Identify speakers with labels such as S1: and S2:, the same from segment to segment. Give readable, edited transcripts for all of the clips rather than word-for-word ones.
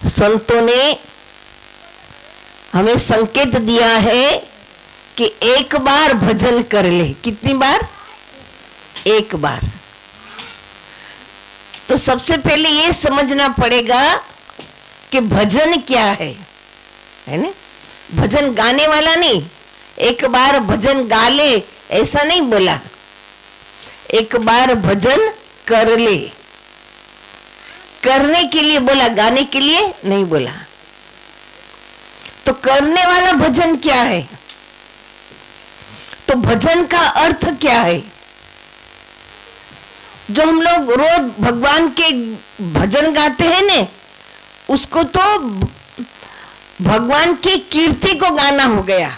S1: संतों ने हमें संकेत दिया है कि एक बार भजन कर ले। कितनी बार? एक बार। तो सबसे पहले ये समझना पड़ेगा कि भजन क्या है ना? भजन गाने वाला नहीं, एक बार भजन गा ले ऐसा नहीं बोला, एक बार भजन कर ले। करने के लिए बोला, गाने के लिए नहीं बोला। तो करने वाला भजन क्या है? तो भजन का अर्थ क्या है? जो हम लोग रोज भगवान के भजन गाते हैं ने, उसको तो भगवान की कीर्ति को गाना हो गया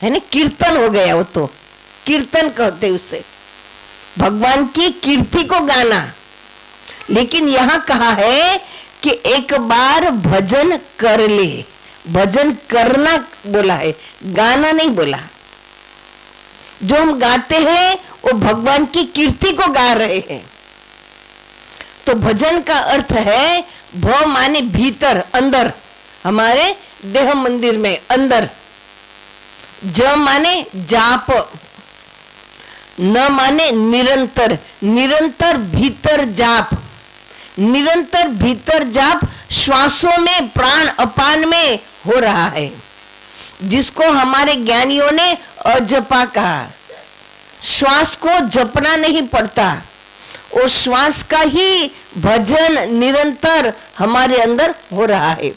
S1: है ना, कीर्तन हो गया। वो तो कीर्तन कहते उसे, भगवान की कीर्ति को गाना। लेकिन यहां कहा है कि एक बार भजन कर ले। भजन करना बोला है, गाना नहीं बोला। जो हम गाते हैं वो भगवान की कीर्ति को गा रहे हैं। तो भजन का अर्थ है भ माने भीतर, अंदर, हमारे देह मंदिर में अंदर। ज माने जाप, न माने निरंतर, निरंतर भीतर जाप, निरंतर भीतर जाप श्वासों में, प्राण अपान में हो रहा है, जिसको हमारे ज्ञानियों ने अजपा कहा। श्वास को जपना नहीं पड़ता, और श्वास का ही भजन निरंतर हमारे अंदर हो रहा है,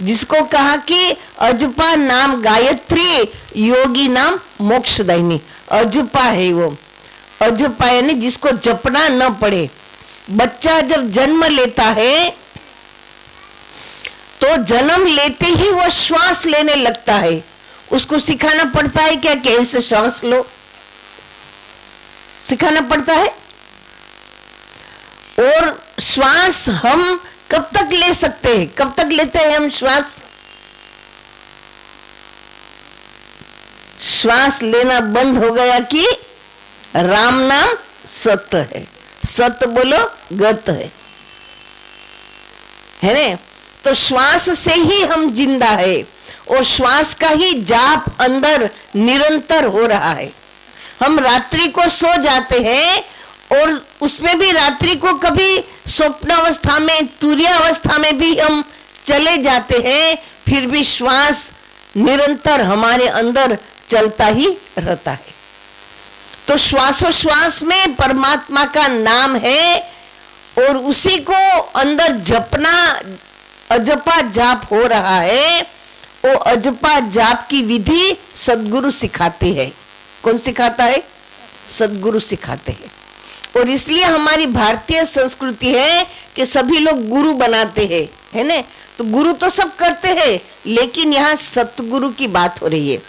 S1: जिसको कहा कि अजपा नाम गायत्री, योगी नाम मोक्षदायिनी। अजपा है वो, अजपा यानी जिसको जपना न पड़े। बच्चा जब जन्म लेता है तो जन्म लेते ही वो श्वास लेने लगता है। उसको सिखाना पड़ता है क्या, कैसे श्वास लो, सिखाना पड़ता है। और श्वास हम कब तक ले सकते हैं? कब तक लेते हैं हम श्वास? श्वास लेना बंद हो गया कि राम नाम सत्य है, सत्य बोलो गत है ने? तो श्वास से ही हम जिंदा है, और श्वास का ही जाप अंदर निरंतर हो रहा है। हम रात्रि को सो जाते हैं, और उसमें भी रात्रि को कभी स्वप्नावस्था में, तुर्यावस्था में भी हम चले जाते हैं, फिर भी श्वास निरंतर हमारे अंदर चलता ही रहता है। तो श्वासोश्वास में परमात्मा का नाम है, और उसी को अंदर जपना, अजपा जाप हो रहा है। वो अजपा जाप की विधि सद्गुरु सिखाते हैं। कौन सिखाता है? सद्गुरु सिखाते हैं। और इसलिए हमारी भारतीय संस्कृति है कि सभी लोग गुरु बनाते हैं, है ना? तो गुरु तो सब करते हैं, लेकिन यहाँ सतगुरु की बात हो रही है।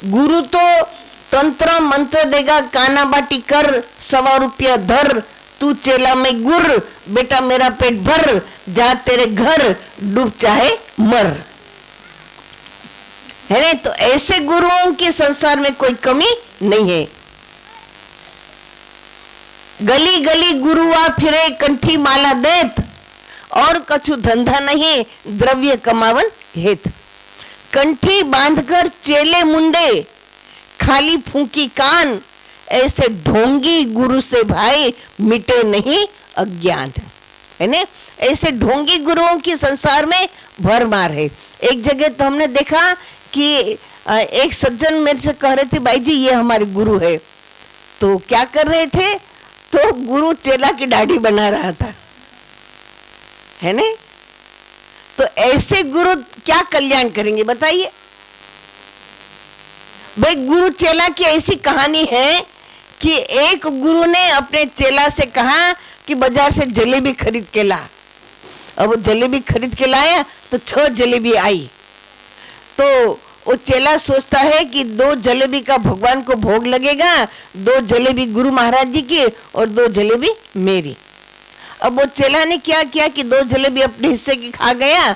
S1: गुरु तो तंत्र मंत्र देगा, काना बाटी कर, 100 रुपया धर, तू चेला में गुर, बेटा मेरा पेट भर, जा तेरे घर, डूब चाहे मर, है ना? तो ऐसे गुरुओं के संसार में कोई कमी नहीं है। गली गली गुरुआ फिरे, कंठी माला देत, और कछु धंधा नहीं, द्रव्य कमावन हेत। कंठी बांधकर चेले मुंडे, खाली फूंकी कान, ऐसे ढोंगी गुरु से भाई मिटे नहीं अज्ञान, है ना? ऐसे ढोंगी गुरुओं की संसार में भरमार है। एक जगह तो हमने देखा कि एक सज्जन मेरे से कह रहे थे, भाई जी ये हमारे गुरु है। तो क्या कर रहे थे? तो गुरु चेला की दाढ़ी बना रहा था, है ना? तो ऐसे गुरु क्या कल्याण करेंगे बताइए? भाई गुरु चेला की ऐसी कहानी है कि एक गुरु ने अपने चेला से कहा कि बाजार से जलेबी खरीद के ला। अब वो जलेबी खरीद के लाया तो 6 जलेबी आई। तो वो चेला सोचता है कि 2 जलेबी का भगवान को भोग लगेगा, 2 जलेबी गुरु महाराज जी की और 2 जलेबी मेरी। अब वो चेला ने क्या किया कि 2 जलेबी अपने हिस्से की खा गया,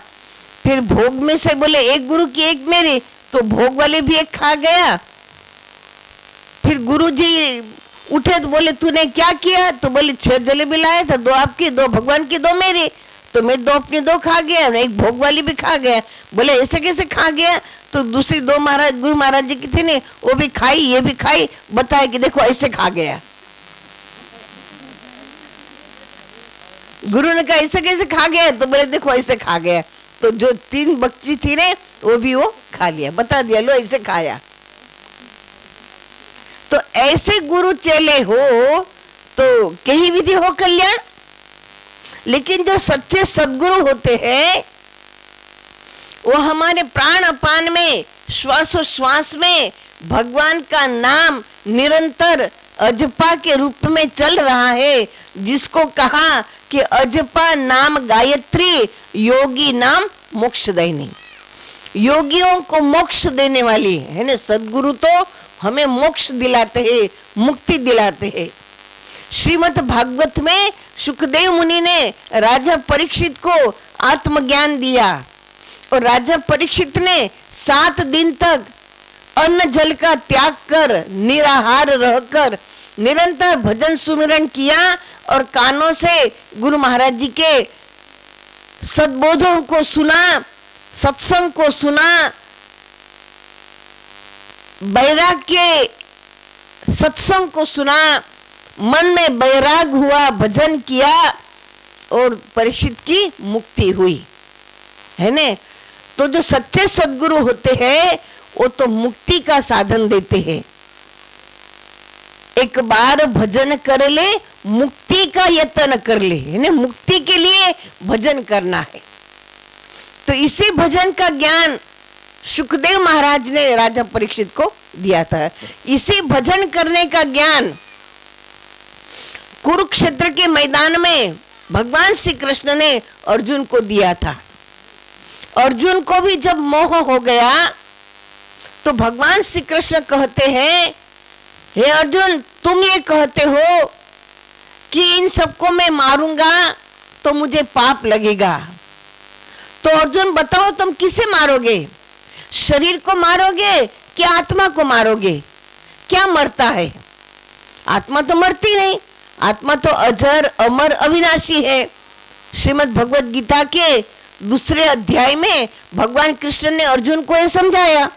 S1: फिर भोग में से बोले एक गुरु की एक मेरी, तो भोग वाले भी एक खा गया। फिर गुरुजी उठे तो बोले तूने क्या किया? तो बोले 6 जलेबी लाए थे, 2 आपकी, 2 भगवान की, 2 मेरी। तो मैं दो अपनी दो खा गया, एक भोग वाली भी खा गया। बोले ऐसे कैसे खा गया? तो दूसरी दो महाराज गुरु महाराज जी की थी ने, वो भी खाई ये भी खाई, बताया कि देखो ऐसे खा गया। गुरु ने कहा ऐसे कैसे खा गया? तो बोले देखो ऐसे खा गया। तो जो 3 बच्ची थी ने वो भी वो खा लिया, बता दिया लो ऐसे खाया। तो ऐसे गुरु चेले हो तो कहीं विधि हो कल्याण। लेकिन जो सच्चे सद्गुरु होते हैं वो हमारे प्राण अपान में, श्वासोश्वास में भगवान का नाम निरंतर अजपा के रूप में चल रहा है, जिसको कहा कि अजपा नाम गायत्री, योगी नाम मोक्षदायिनी, योगियों को मोक्ष देने वाली है ना। सद्गुरु तो हमें मोक्ष दिलाते हैं, मुक्ति दिलाते हैं। श्रीमद् भागवत में शुकदेव मुनि ने राजा परीक्षित को आत्मज्ञान दिया और राजा परीक्षित ने 7 दिन तक अन्न जल का त्याग कर, निराहार रहकर निरंतर भजन सुमिरन किया और कानों से गुरु महाराज जी के सद्बोधों को सुना, सत्संग को सुना, वैराग्य सत्संग को सुना, मन में वैराग हुआ, भजन किया और परीक्षित की मुक्ति हुई, है ने। तो जो सच्चे सद्गुरु होते हैं वो तो मुक्ति का साधन देते हैं। एक बार भजन कर ले, मुक्ति का यत्न कर ले, है ना। मुक्ति के लिए भजन करना है। तो इसी भजन का ज्ञान शुकदेव महाराज ने राजा परीक्षित को दिया था। इसी भजन करने का ज्ञान कुरुक्षेत्र के मैदान में भगवान श्री कृष्ण ने अर्जुन को दिया था। अर्जुन को भी जब मोह हो गया तो भगवान श्री कृष्ण कहते हैं, हे अर्जुन, तुम ये कहते हो कि इन सबको मैं मारूंगा तो मुझे पाप लगेगा। तो अर्जुन बताओ तुम किसे मारोगे? शरीर को मारोगे कि आत्मा को मारोगे? क्या मरता है? आत्मा तो मरती नहीं, आत्मा तो अजर अमर अविनाशी है। श्रीमद् भगवत गीता के 2 अध्याय में भगवान कृष्ण ने अर्जुन को यह समझाया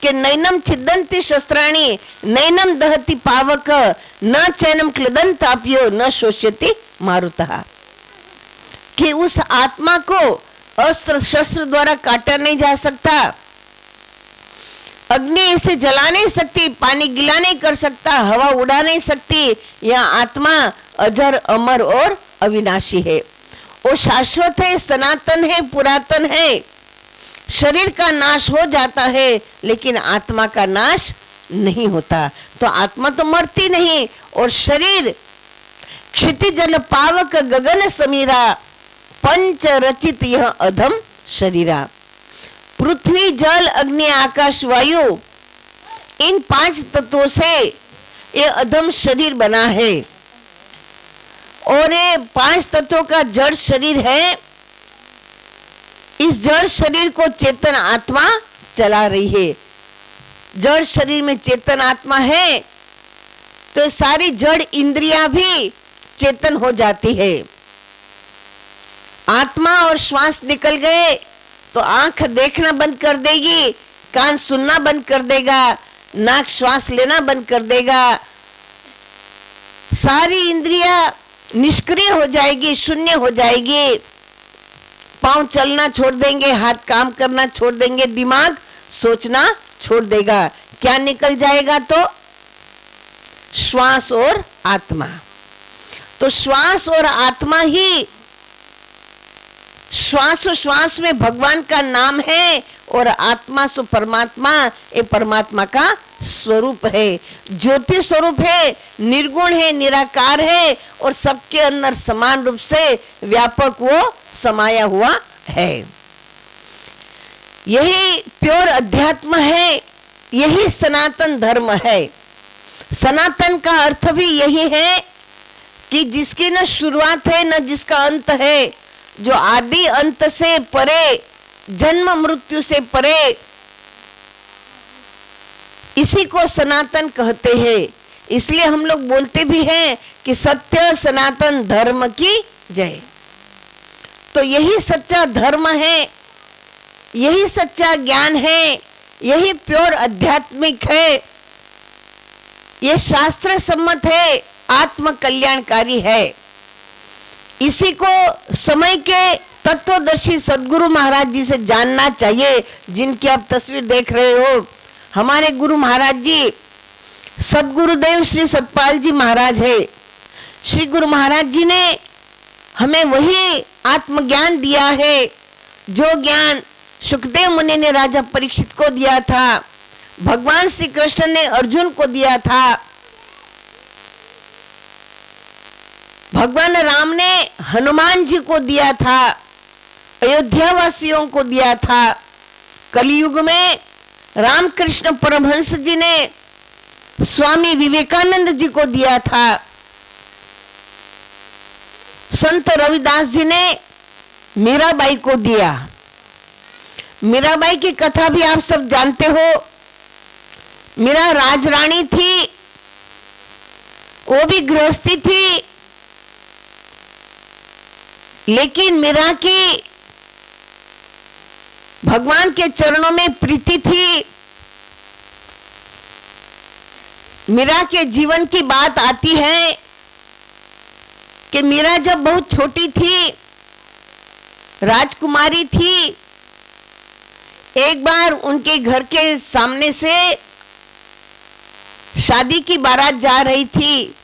S1: कि नैनम छिदन्ति शस्त्राणि नैनम दहति पावक न चैनम क्लदन्त आप्यो न शोष्यति मारुतः, कि उस आत्मा को अस्त्र शस्त्र द्वारा काटा नहीं जा सकता, अग्नि इसे जला नहीं सकती, पानी गिला नहीं कर सकता, हवा उड़ा नहीं सकती। यह आत्मा अजर अमर और अविनाशी है, वो शाश्वत है, सनातन है, पुरातन है। शरीर का नाश हो जाता है लेकिन आत्मा का नाश नहीं होता। तो आत्मा तो मरती नहीं और शरीर क्षितिजल पावक गगन समीरा पंच रचित यह अधम शरीरा। पृथ्वी जल अग्नि आकाश वायु, इन 5 तत्वों से ये अधम शरीर बना है और ये 5 तत्वों का जड़ शरीर है। इस जड़ शरीर को चेतन आत्मा चला रही है। जड़ शरीर में चेतन आत्मा है तो सारी जड़ इंद्रियां भी चेतन हो जाती है। आत्मा और श्वास निकल गए तो आंख देखना बंद कर देगी, कान सुनना बंद कर देगा, नाक श्वास लेना बंद कर देगा, सारी इंद्रियां निष्क्रिय हो जाएगी, शून्य हो जाएगी। पांव चलना छोड़ देंगे, हाथ काम करना छोड़ देंगे, दिमाग सोचना छोड़ देगा। क्या निकल जाएगा? तो श्वास और आत्मा। तो श्वास और आत्मा ही, श्वास में भगवान का नाम है और आत्मा सो परमात्मा, ये परमात्मा का स्वरूप है, ज्योति स्वरूप है, निर्गुण है, निराकार है और सबके अंदर समान रूप से व्यापक वो समाया हुआ है। यही प्योर अध्यात्म है, यही सनातन धर्म है। सनातन का अर्थ भी यही है कि जिसकी न शुरुआत है न जिसका अंत है, जो आदि अंत से परे, जन्म मृत्यु से परे, इसी को सनातन कहते हैं। इसलिए हम लोग बोलते भी हैं कि सत्य सनातन धर्म की जय। तो यही सच्चा धर्म है, यही सच्चा ज्ञान है, यही प्योर आध्यात्मिक है, ये शास्त्र सम्मत है, आत्म कल्याणकारी है। इसी को समय के तत्वदर्शी सदगुरु महाराज जी से जानना चाहिए, जिनकी आप तस्वीर देख रहे हो। हमारे गुरु महाराज जी सदगुरुदेव श्री सतपाल जी महाराज है। श्री गुरु महाराज जी ने हमें वही आत्मज्ञान दिया है जो ज्ञान सुखदेव मुनि ने राजा परीक्षित को दिया था, भगवान श्री कृष्ण ने अर्जुन को दिया था, भगवान राम ने हनुमान जी को दिया था, अयोध्या वासियों को दिया था। कलयुग में रामकृष्ण परमहंस जी ने स्वामी विवेकानंद जी को दिया था, संत रविदास जी ने मीराबाई को दिया। मीराबाई की कथा भी आप सब जानते हो। मीरा राजरानी थी, वो भी गृहस्थी थी, लेकिन मीरा की भगवान के चरणों में प्रीति थी। मीरा के जीवन की बात आती है कि मीरा जब बहुत छोटी थी, राजकुमारी थी, एक बार उनके घर के सामने से शादी की बारात जा रही थी।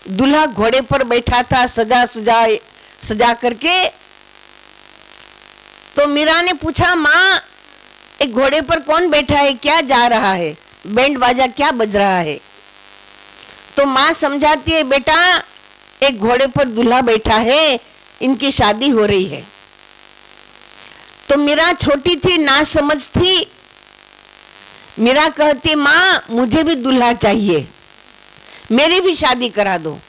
S1: दूल्हा घोड़े पर बैठा था, सजा करके। तो मीरा ने पूछा, माँ एक घोड़े पर कौन बैठा है, क्या जा रहा है, बैंड बाजा क्या बज रहा है? तो माँ समझाती है, बेटा एक घोड़े पर दूल्हा बैठा है, इनकी शादी हो रही है। तो मीरा छोटी थी, ना समझ थी। मीरा कहती, माँ मुझे भी दूल्हा चाहिए, मेरी भी शादी करा दो।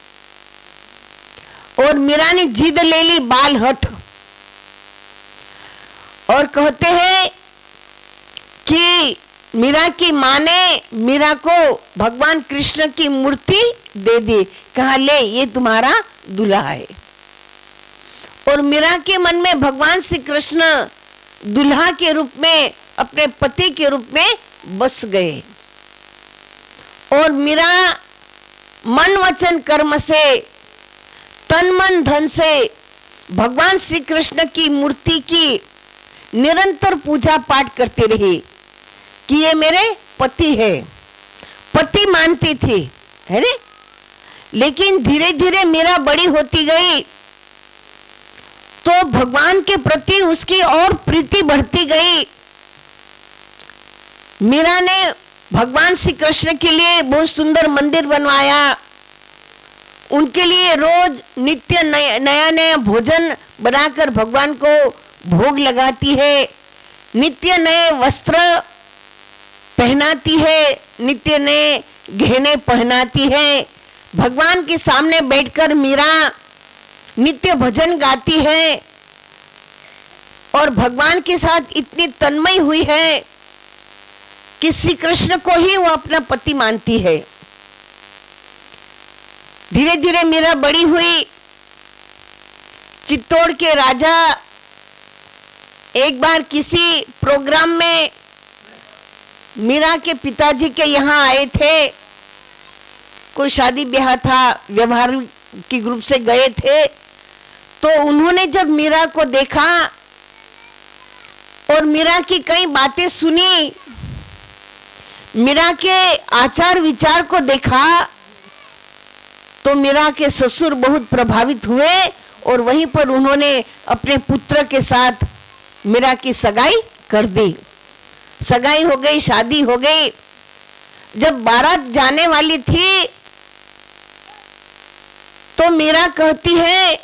S1: और मीरा ने जिद ले ली, बाल हट। और कहते हैं कि मीरा की माँ ने मीरा को भगवान कृष्ण की मूर्ति दे दी, कहा ले ये तुम्हारा दूल्हा है। और मीरा के मन में भगवान श्री कृष्ण दूल्हा के रूप में, अपने पति के रूप में बस गए। और मीरा मन वचन कर्म से, तन मन धन से भगवान श्री कृष्ण की मूर्ति की निरंतर पूजा पाठ करती रही कि ये मेरे पति है, पति मानती थी, है ना। लेकिन धीरे धीरे मीरा बड़ी होती गई तो भगवान के प्रति उसकी और प्रीति बढ़ती गई। मीरा ने भगवान श्री कृष्ण के लिए बहुत सुंदर मंदिर बनवाया, उनके लिए रोज नित्य नया नया भोजन बनाकर भगवान को भोग लगाती है, नित्य नए वस्त्र पहनाती है, नित्य नए गहने पहनाती है। भगवान के सामने बैठकर मीरा नित्य भजन गाती है और भगवान के साथ इतनी तन्मय हुई है कि श्री कृष्ण को ही वो अपना पति मानती है। धीरे धीरे मीरा बड़ी हुई। चित्तौड़ के राजा एक बार किसी प्रोग्राम में मीरा के पिताजी के यहाँ आए थे, कोई शादी ब्याह था, व्यवहार की ग्रुप से गए थे। तो उन्होंने जब मीरा को देखा और मीरा की कई बातें सुनी, मीरा के आचार विचार को देखा, तो मीरा के ससुर बहुत प्रभावित हुए और वहीं पर उन्होंने अपने पुत्र के साथ मीरा की सगाई कर दी। सगाई हो गई, शादी हो गई। जब बारात जाने वाली थी तो मीरा कहती है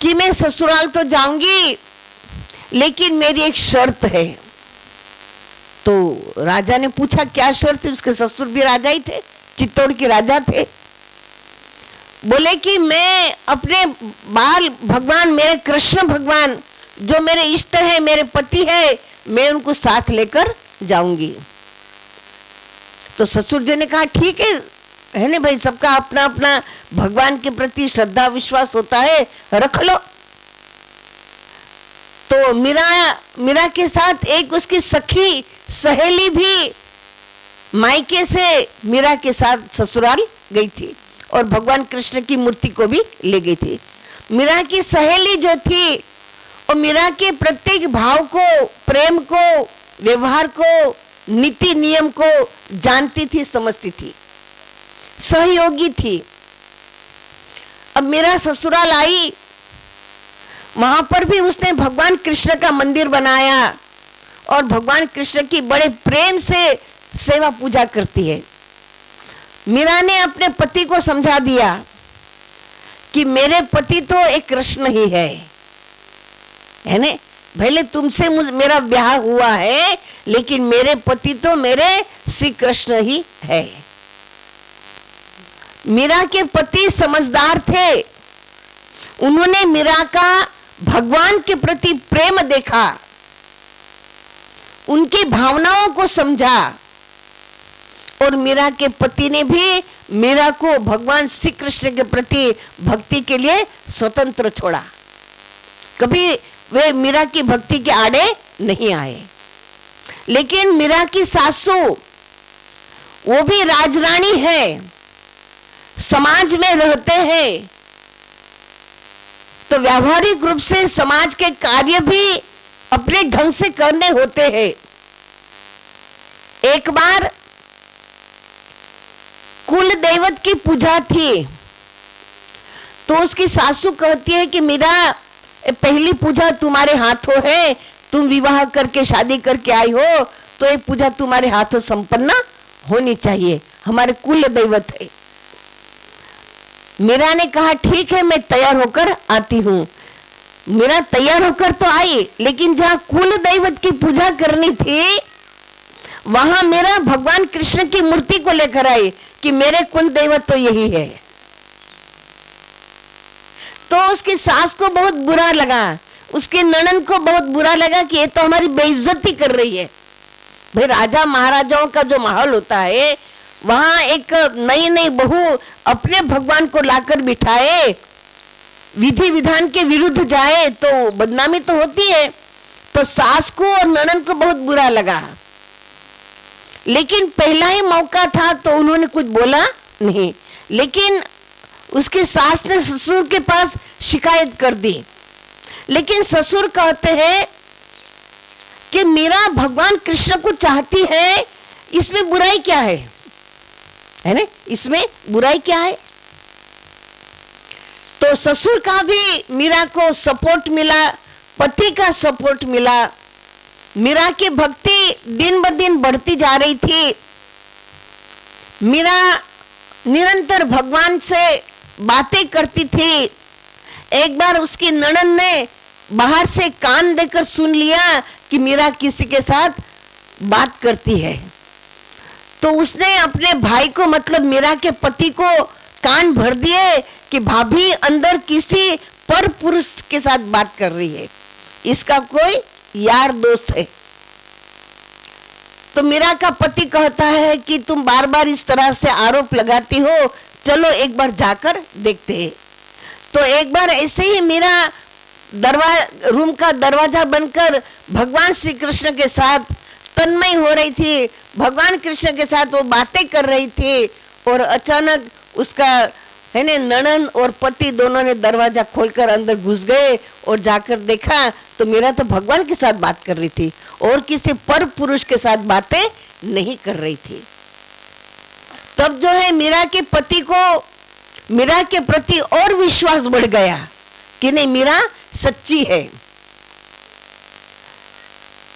S1: कि मैं ससुराल तो जाऊंगी, लेकिन मेरी एक शर्त है। तो राजा ने पूछा क्या शर्त है? उसके ससुर भी राजा ही थे, चित्तौड़ के राजा थे। बोले कि मैं अपने बाल भगवान, मेरे कृष्ण भगवान जो मेरे इष्ट है, मेरे पति है, मैं उनको साथ लेकर जाऊंगी। तो ससुर जी ने कहा ठीक है ना भाई, सबका अपना अपना भगवान के प्रति श्रद्धा विश्वास होता है, रख लो। तो मीरा के साथ एक उसकी सखी सहेली भी मायके से मीरा के साथ ससुराल गई थी और भगवान कृष्ण की मूर्ति को भी ले गई थी। मीरा की सहेली जो थी और मीरा के प्रत्येक भाव को, प्रेम को, व्यवहार को, नीति नियम को जानती थी, समझती थी, सहयोगी थी। अब मीरा ससुराल आई, वहां पर भी उसने भगवान कृष्ण का मंदिर बनाया और भगवान कृष्ण की बड़े प्रेम से सेवा पूजा करती है। मीरा ने अपने पति को समझा दिया कि मेरे पति तो एक कृष्ण ही है ना, भले तुमसे मेरा ब्याह हुआ है लेकिन मेरे पति तो मेरे श्री कृष्ण ही है। मीरा के पति समझदार थे, उन्होंने मीरा का भगवान के प्रति प्रेम देखा, उनकी भावनाओं को समझा और मीरा के पति ने भी मीरा को भगवान श्री कृष्ण के प्रति भक्ति के लिए स्वतंत्र छोड़ा। कभी वे मीरा की भक्ति के आड़े नहीं आए। लेकिन मीरा की सासू, वो भी राजरानी है, समाज में रहते हैं, तो व्यावहारिक रूप से समाज के कार्य भी अपने ढंग से करने होते हैं। एक बार कुल देवत की पूजा थी, तो उसकी सासू कहती है कि मीरा, पहली पूजा तुम्हारे हाथों है, तुम विवाह करके शादी करके आई हो तो ये पूजा तुम्हारे हाथों संपन्न होनी चाहिए, हमारे कुल दैवत है। मीरा ने कहा ठीक है, मैं तैयार होकर आती हूँ। मीरा तैयार होकर तो आई, लेकिन जहाँ कुल दैवत की पूजा करनी थी वहां मीरा भगवान कृष्ण की मूर्ति को लेकर आई कि मेरे कुल दैवत तो यही है। तो उसकी सास को बहुत बुरा लगा, उसके ननद को बहुत बुरा लगा कि ये तो हमारी बेइज्जती कर रही है। भाई राजा महाराजाओं का जो माहौल होता है, वहां एक नई नई बहू अपने भगवान को लाकर बिठाए, विधि विधान के विरुद्ध जाए तो बदनामी तो होती है। तो सास को और ननद को बहुत बुरा लगा, लेकिन पहला ही मौका था तो उन्होंने कुछ बोला नहीं। लेकिन उसकी सास ने ससुर के पास शिकायत कर दी, लेकिन ससुर कहते हैं कि मीरा भगवान कृष्ण को चाहती है, इसमें बुराई क्या है ना, इसमें बुराई क्या है। तो ससुर का भी मीरा को सपोर्ट मिला, पति का सपोर्ट मिला। मीरा की भक्ति दिन ब दिन बढ़ती जा रही थी। मीरा निरंतर भगवान से बातें करती थी। एक बार उसकी ननद ने बाहर से कान देकर सुन लिया कि मीरा किसी के साथ बात करती है, तो उसने अपने भाई को, मतलब मीरा के पति को कान भर दिए कि भाभी अंदर किसी पर पुरुष के साथ बात कर रही है, इसका कोई यार दोस्त है। तो मीरा का पति कहता है कि तुम बार बार इस तरह से आरोप लगाती हो, चलो एक बार जाकर देखते हैं। तो एक बार ऐसे ही मीरा रूम का दरवाजा बनकर भगवान श्री कृष्ण के साथ तन्मय हो रही थी, भगवान कृष्ण के साथ वो बातें कर रही थी, और अचानक उसका है ने ननद और पति दोनों ने दरवाजा खोलकर अंदर घुस गए और जाकर देखा तो मीरा तो भगवान के साथ बात कर रही थी और किसी पर पुरुष के साथ बातें नहीं कर रही थी। तब जो है मीरा के पति को मीरा के प्रति और विश्वास बढ़ गया कि नहीं, मीरा सच्ची है।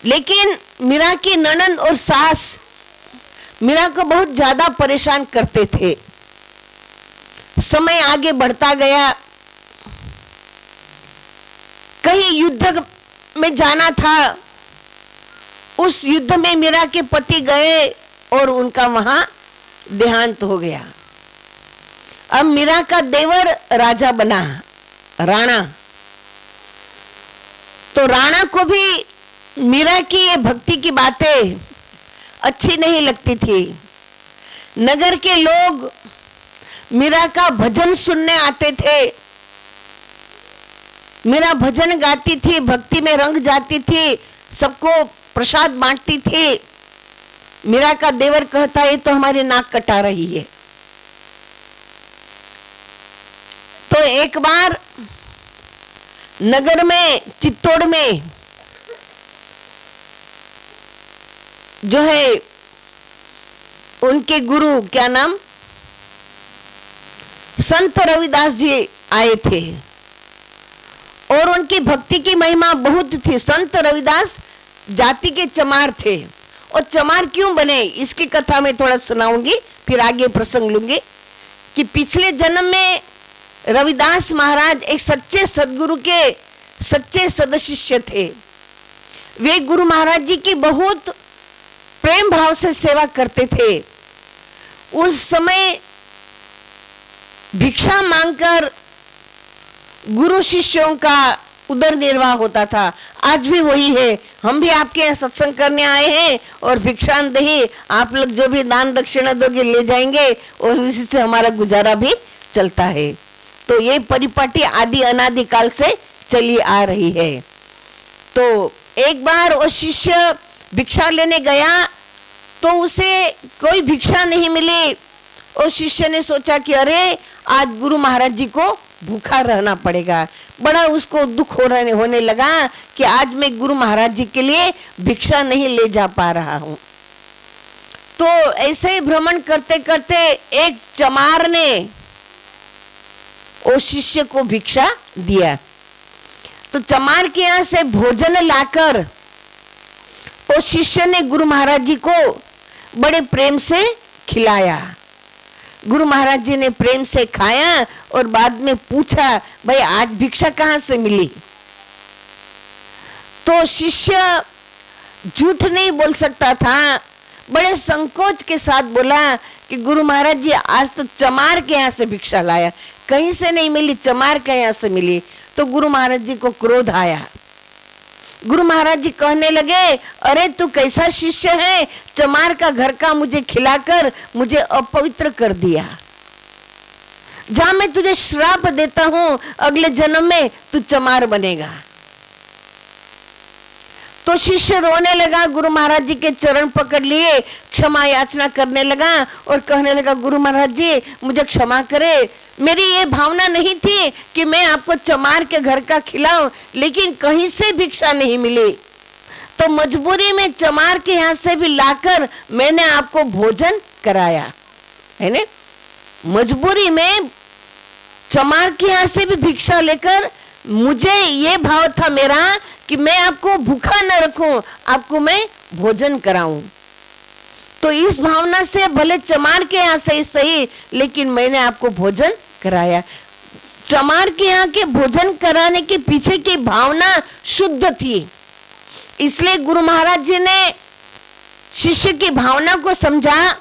S1: लेकिन मीरा की ननद और सास मीरा को बहुत ज्यादा परेशान करते थे। समय आगे बढ़ता गया, कहीं युद्ध में जाना था, उस युद्ध में मीरा के पति गए और उनका वहां देहांत हो गया। अब मीरा का देवर राजा बना, राणा। तो राणा को भी मीरा की ये भक्ति की बातें अच्छी नहीं लगती थी। नगर के लोग मीरा का भजन सुनने आते थे, मीरा भजन गाती थी, भक्ति में रंग जाती थी, सबको प्रसाद बांटती थी। मीरा का देवर कहता है तो हमारी नाक कटा रही है। तो एक बार नगर में, चित्तौड़ में जो है उनके गुरु, क्या नाम, संत रविदास जी आए थे और उनकी भक्ति की महिमा बहुत थी। संत रविदास जाति के चमार थे, और चमार क्यों बने इसकी कथा मैं थोड़ा सुनाऊंगी, फिर आगे प्रसंग लूंगी। कि पिछले जन्म में रविदास महाराज एक सच्चे सदगुरु के सच्चे सदशिष्य थे। वे गुरु महाराज जी की बहुत प्रेम भाव से सेवा करते थे। उस समय भिक्षा मांगकर गुरु शिष्यों का उदर निर्वाह होता था। आज भी वही है। हम भी आपके यहाँ सत्संग करने आए हैं और भिक्षांदेही आप लोग जो भी दान दक्षिणा दोगे ले जाएंगे और उसी से हमारा गुजारा भी चलता है। तो ये परिपाटी आदि अनादि काल से चली आ रही है। तो एक बार वो शिष्य भिक्षा लेने गया तो उसे कोई भिक्षा नहीं मिली। उस शिष्य ने सोचा कि अरे आज गुरु महाराज जी को भूखा रहना पड़ेगा। बड़ा उसको दुख होने लगा कि आज मैं गुरु महाराज जी के लिए भिक्षा नहीं ले जा पा रहा हूं। तो ऐसे ही भ्रमण करते करते एक चमार ने उस शिष्य को भिक्षा दिया। तो चमार के यहाँ से भोजन लाकर उस शिष्य ने गुरु महाराज जी को बड़े प्रेम से खिलाया। गुरु महाराज जी ने प्रेम से खाया और बाद में पूछा, भाई आज भिक्षा कहाँ से मिली? तो शिष्य झूठ नहीं बोल सकता था, बड़े संकोच के साथ बोला कि गुरु महाराज जी आज तो चमार के यहाँ से भिक्षा लाया, कहीं से नहीं मिली, चमार के यहाँ से मिली। तो गुरु महाराज जी को क्रोध आया। गुरु महाराज जी कहने लगे, अरे तू कैसा शिष्य है, चमार का घर का मुझे खिलाकर मुझे अपवित्र कर दिया। जा मैं तुझे श्राप देता हूं, अगले जन्म में तू चमार बनेगा। तो शिष्य रोने लगा, गुरु महाराज जी के चरण पकड़ लिए, क्षमा याचना करने लगा और कहने लगा, गुरु महाराज जी मुझे क्षमा करे, मेरी ये भावना नहीं थी कि मैं आपको चमार के घर का खिलाऊं, लेकिन कहीं से भिक्षा नहीं मिली तो मजबूरी में चमार के यहाँ से भी लाकर मैंने आपको भोजन कराया है ना। मजबूरी में चमार के यहाँ से भी भिक्षा लेकर मुझे ये भाव था मेरा कि मैं आपको भूखा न रखूं, आपको मैं भोजन कराऊं। तो इस भावना से भले चमार के यहाँ से सही, लेकिन मैंने आपको भोजन कराया। चमार के यहाँ के भोजन कराने के पीछे की भावना शुद्ध थी, इसलिए गुरु महाराज जी ने शिष्य की भावना को समझा।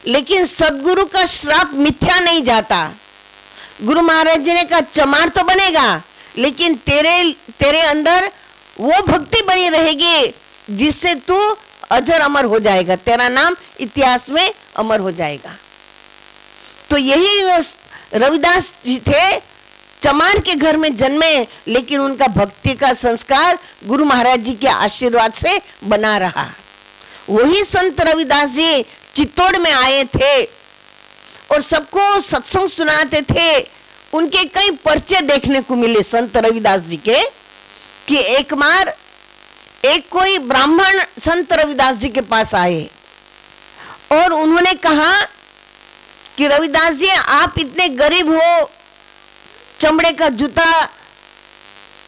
S1: लेकिन सदगुरु का श्राप मिथ्या नहीं जाता। गुरु महाराज जी ने कहा, चमार तो बनेगा लेकिन तेरे अंदर वो भक्ति बनी रहेगी जिससे तू अजर अमर हो जाएगा, तेरा नाम इतिहास में अमर हो जाएगा। तो यही रविदास जी थे, चमार के घर में जन्मे, लेकिन उनका भक्ति का संस्कार गुरु महाराज जी के आशीर्वाद से बना रहा। वही संत रविदास जी चित्तौड़ में आए थे और सबको सत्संग सुनाते थे। उनके कई पर्चे देखने को मिले संत रविदास जी के, कि एक बार एक कोई ब्राह्मण संत रविदास जी के पास आए और उन्होंने कहा कि रविदास जी आप इतने गरीब हो, चमड़े का जूता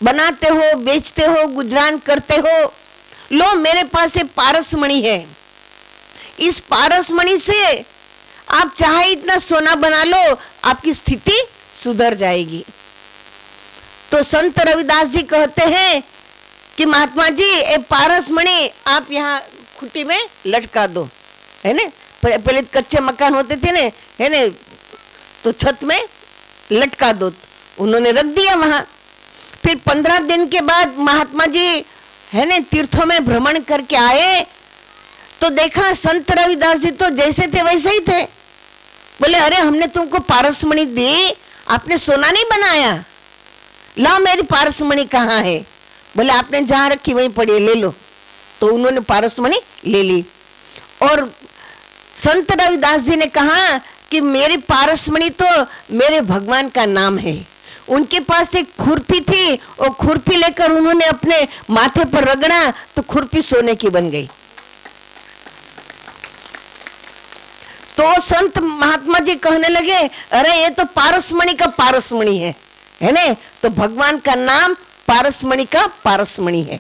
S1: बनाते हो, बेचते हो, गुजरान करते हो, लो मेरे पास एक पारसमणि है, इस पारसमणि से आप चाहे इतना सोना बना लो, आपकी स्थिति सुधर जाएगी। तो संत रविदास जी कहते हैं कि महात्मा जी ये पारसमणि आप यहाँ खुटी में लटका दो, है ना। पहले कच्चे मकान होते थे ना, है ना, तो छत में लटका दो। उन्होंने रख दिया वहां। फिर 15 दिन के बाद महात्मा जी है ना तीर्थों में भ्रमण करके आए तो देखा संत रविदास जी तो जैसे थे वैसे ही थे, बोले अरे हमने तुमको पारसमणि दी, आपने सोना नहीं बनाया, ला मेरी पारसमणि कहाँ है? बोले आपने जहां रखी वहीं पड़ी है, ले लो। तो उन्होंने पारसमणि ले ली। और संत रविदास जी ने कहा कि मेरी पारसमणि तो मेरे भगवान का नाम है। उनके पास एक खुरपी थी, और खुरपी लेकर उन्होंने अपने माथे पर रगड़ा तो खुरपी सोने की बन गई। तो संत महात्मा जी कहने लगे अरे ये तो पारसमणि का पारसमणि है ना? तो भगवान का नाम पारसमणि का पारसमणि है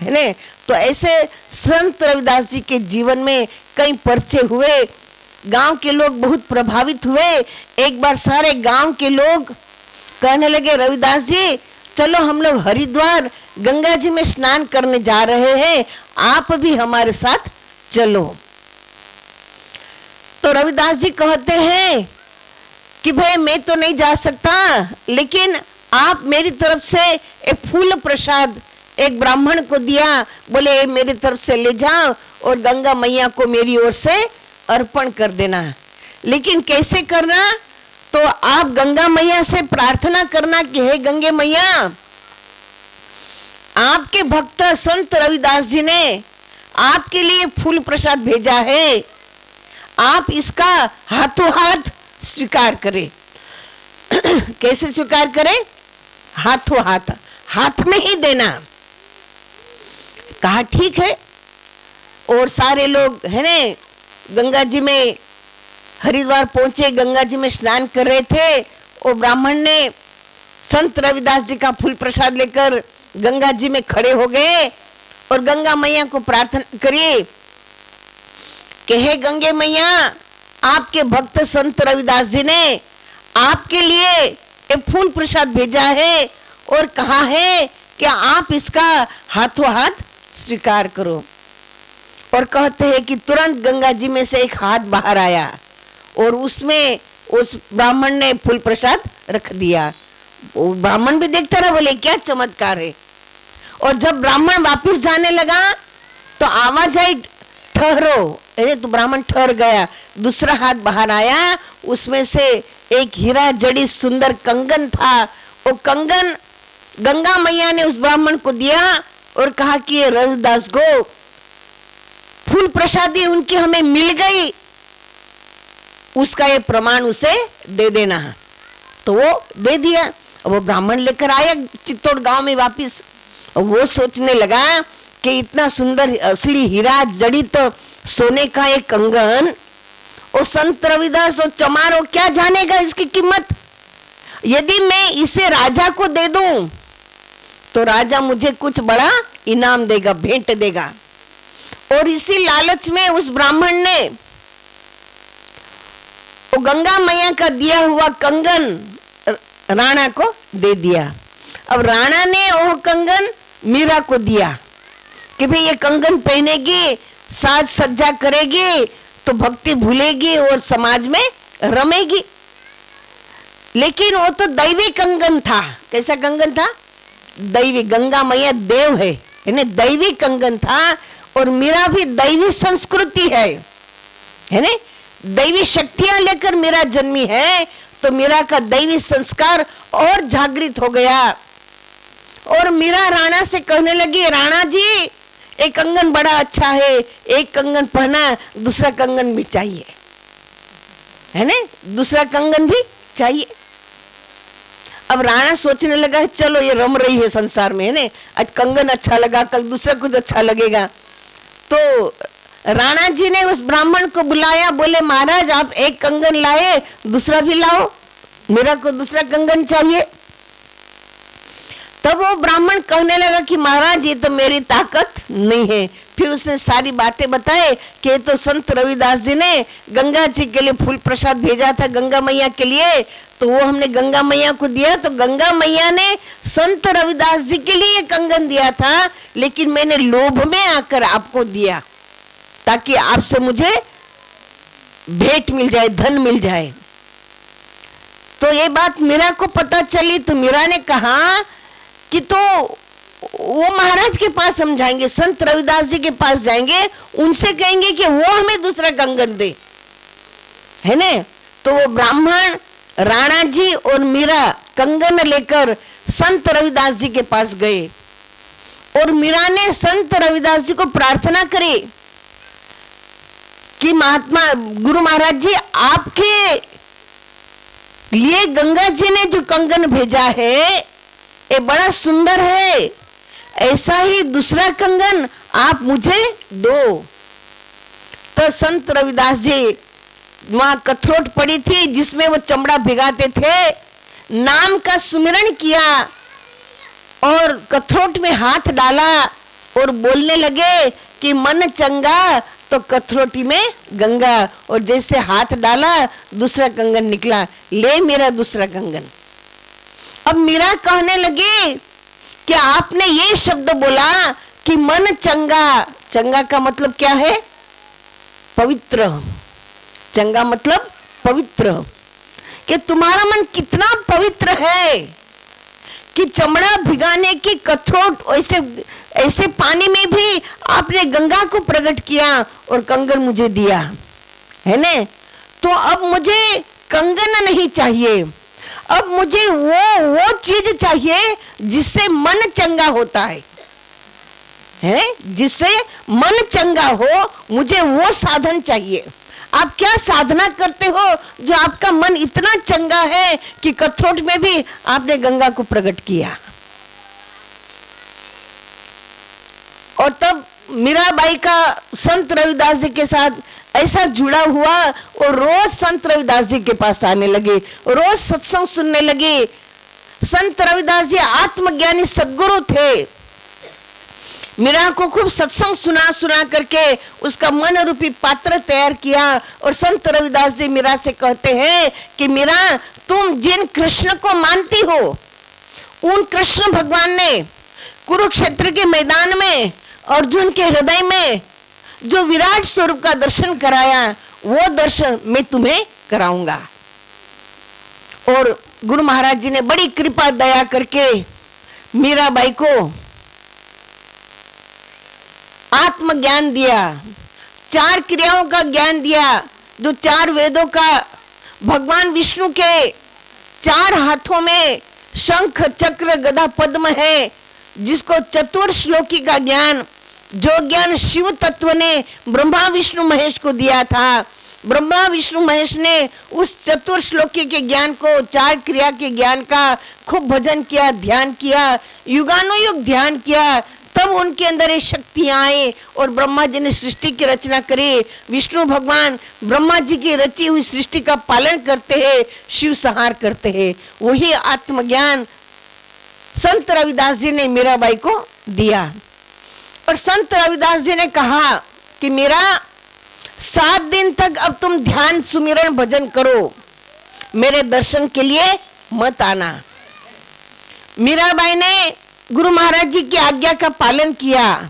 S1: ना? तो ऐसे संत रविदास जी के जीवन में कई पर्चे हुए, गांव के लोग बहुत प्रभावित हुए। एक बार सारे गांव के लोग कहने लगे रविदास जी चलो हम लोग हरिद्वार गंगा जी में स्नान करने जा रहे हैं, आप भी हमारे साथ चलो। तो रविदास जी कहते हैं कि भाई मैं तो नहीं जा सकता, लेकिन आप मेरी तरफ से एक फूल प्रसाद एक ब्राह्मण को दिया, बोले मेरी तरफ से ले जाओ और गंगा मैया को मेरी ओर से अर्पण कर देना। लेकिन कैसे करना? तो आप गंगा मैया से प्रार्थना करना कि हे गंगे मैया, आपके भक्त संत रविदास जी ने आपके लिए फूल प्रसाद भेजा है, आप इसका हाथों हाथ स्वीकार करें। कैसे स्वीकार करें? हाथों हाथ, हाथ में ही देना। कहा ठीक है। और सारे लोग है ने गंगा जी में हरिद्वार पहुंचे, गंगा जी में स्नान कर रहे थे। और ब्राह्मण ने संत रविदास जी का फूल प्रसाद लेकर गंगा जी में खड़े हो गए और गंगा मैया को प्रार्थना करिए कि हे गंगे मैया, आपके भक्त संत रविदास जी ने आपके लिए एक फूल प्रसाद भेजा है और कहा है कि आप इसका हाथों हाथ स्वीकार करो। और कहते हैं कि तुरंत गंगा जी में से एक हाथ बाहर आया और उसमें उस ब्राह्मण ने फूल प्रसाद रख दिया। वो ब्राह्मण भी देखता रहा, बोले क्या चमत्कार है। और जब ब्राह्मण वापस जाने लगा तो आवाज आई ठहरो। अरे तो ब्राह्मण ठहर गया। दूसरा हाथ बाहर आया, उसमें से एक हीरा जड़ी सुंदर कंगन था। वो कंगन गंगा मैया ने उस ब्राह्मण को दिया और कहा कि ये रविदास को फूल प्रसादी उनकी हमें मिल गई, उसका ये प्रमाण उसे दे देना। तो वो दे दिया। वो ब्राह्मण लेकर आया चित्तौड़ गांव में वापिस। वो सोचने लगा कि इतना सुंदर असली हीरा जड़ित सोने का एक कंगन, और संत रविदास और चमार क्या जानेगा इसकी कीमत। यदि मैं इसे राजा को दे दूं तो राजा मुझे कुछ बड़ा इनाम देगा, भेंट देगा। और इसी लालच में उस ब्राह्मण ने वो गंगा मैया का दिया हुआ कंगन राणा को दे दिया। अब राणा ने वो कंगन मीरा को दिया कि भाई ये कंगन पहनेगी, साज सज्जा करेगी तो भक्ति भूलेगी और समाज में रमेगी। लेकिन वो तो दैवी कंगन था। कैसा कंगन था? दैवी। गंगा मैया देव है ना, दैवी कंगन था। और मीरा भी दैवी संस्कृति है ना, दैवी शक्तियां लेकर मीरा जन्मी है। तो मीरा का दैवी संस्कार और जागृत हो गया। और मीरा राणा से कहने लगी, राणा जी एक कंगन बड़ा अच्छा है, एक कंगन पहना, दूसरा कंगन भी चाहिए, है ना, दूसरा कंगन भी चाहिए। अब राणा सोचने लगा चलो ये रम रही है संसार में, है ना, आज कंगन अच्छा लगा, कल दूसरा कुछ अच्छा लगेगा। तो राणा जी ने उस ब्राह्मण को बुलाया, बोले महाराज आप एक कंगन लाए, दूसरा भी लाओ, मेरा को दूसरा कंगन चाहिए। तब वो ब्राह्मण कहने लगा कि महाराज ये तो मेरी ताकत नहीं है। फिर उसने सारी बातें बताए कि ये तो संत रविदास जी ने गंगा जी के लिए फूल प्रसाद भेजा था गंगा मैया के लिए, तो वो हमने गंगा मैया को दिया। तो गंगा मैया ने संत रविदास जी के लिए कंगन दिया था, लेकिन मैंने लोभ में आकर आपको दिया ताकि आपसे मुझे भेंट मिल जाए, धन मिल जाए। तो ये बात मीरा को पता चली। तो मीरा ने कहा कि तो वो महाराज के पास हम जाएंगे, संत रविदास जी के पास जाएंगे, उनसे कहेंगे कि वो हमें दूसरा कंगन दे, है ना। तो वो ब्राह्मण राणा जी और मीरा कंगन लेकर संत रविदास जी के पास गए और मीरा ने संत रविदास जी को प्रार्थना करी कि महात्मा गुरु महाराज जी, आपके लिए गंगा जी ने जो कंगन भेजा है ये बड़ा सुंदर है, ऐसा ही दूसरा कंगन आप मुझे दो। तो संत रविदास जी वहां कथरोट पड़ी थी जिसमें वो चमड़ा भिगाते थे, नाम का सुमिरन किया और कथरोट में हाथ डाला और बोलने लगे कि मन चंगा तो कथरोटी में गंगा, और जैसे हाथ डाला दूसरा कंगन निकला, ले मेरा दूसरा कंगन। अब मीरा कहने लगी कि आपने ये शब्द बोला कि मन चंगा, चंगा का मतलब क्या है? पवित्र। चंगा मतलब पवित्र, कि तुम्हारा मन कितना पवित्र है कि चमड़ा भिगाने की कथरोट ऐसे पानी में भी आपने गंगा को प्रकट किया और कंगन मुझे दिया है ने। तो अब मुझे कंगन नहीं चाहिए, अब मुझे वो चीज चाहिए जिससे मन चंगा होता है, जिससे मन चंगा हो, मुझे वो साधन चाहिए। आप क्या साधना करते हो जो आपका मन इतना चंगा है कि कथरोट में भी आपने गंगा को प्रकट किया? और तब मीराबाई का संत रविदास जी के साथ ऐसा जुड़ा हुआ और रोज संत रविदास जी के पास आने लगे, रोज सत्संग सुनने लगे। संत रविदास जी आत्मज्ञानी सद्गुरु थे। मीरा को खूब सत्संग सुना करके उसका मन रूपी पात्र तैयार किया और संत रविदास जी मीरा से कहते हैं कि मीरा, तुम जिन कृष्ण को मानती हो उन कृष्ण भगवान ने कुरुक्षेत्र के मैदान में अर्जुन के हृदय में जो विराट स्वरूप का दर्शन कराया, वो दर्शन मैं तुम्हें कराऊंगा। और गुरु महाराज जी ने बड़ी कृपा दया करके मीराबाई को आत्मज्ञान दिया, 4 क्रियाओं का ज्ञान दिया, जो 4 वेदों का, भगवान विष्णु के 4 हाथों में शंख चक्र गदा पद्म है, जिसको चतुर्श्लोकी का ज्ञान, जो ज्ञान शिव तत्व ने ब्रह्मा विष्णु महेश को दिया था। ब्रह्मा विष्णु महेश ने उस चतुर्श्लोकी के ज्ञान को, 4 क्रिया के ज्ञान का खूब भजन किया, ध्यान किया, युगानुयुग ध्यान किया, तब उनके अंदर ये शक्तियां आई और ब्रह्मा जी ने सृष्टि की रचना करी। विष्णु भगवान ब्रह्मा जी की रची हुई सृष्टि का पालन करते हैं, शिव संहार करते हैं। वही आत्मज्ञान संत रविदास जी ने मीराबाई को दिया। और संत रविदास जी ने कहा कि मीरा, 7 दिन तक अब तुम ध्यान सुमिरन भजन करो, मेरे दर्शन के लिए मत आना। मीराबाई ने गुरु महाराज जी की आज्ञा का पालन किया।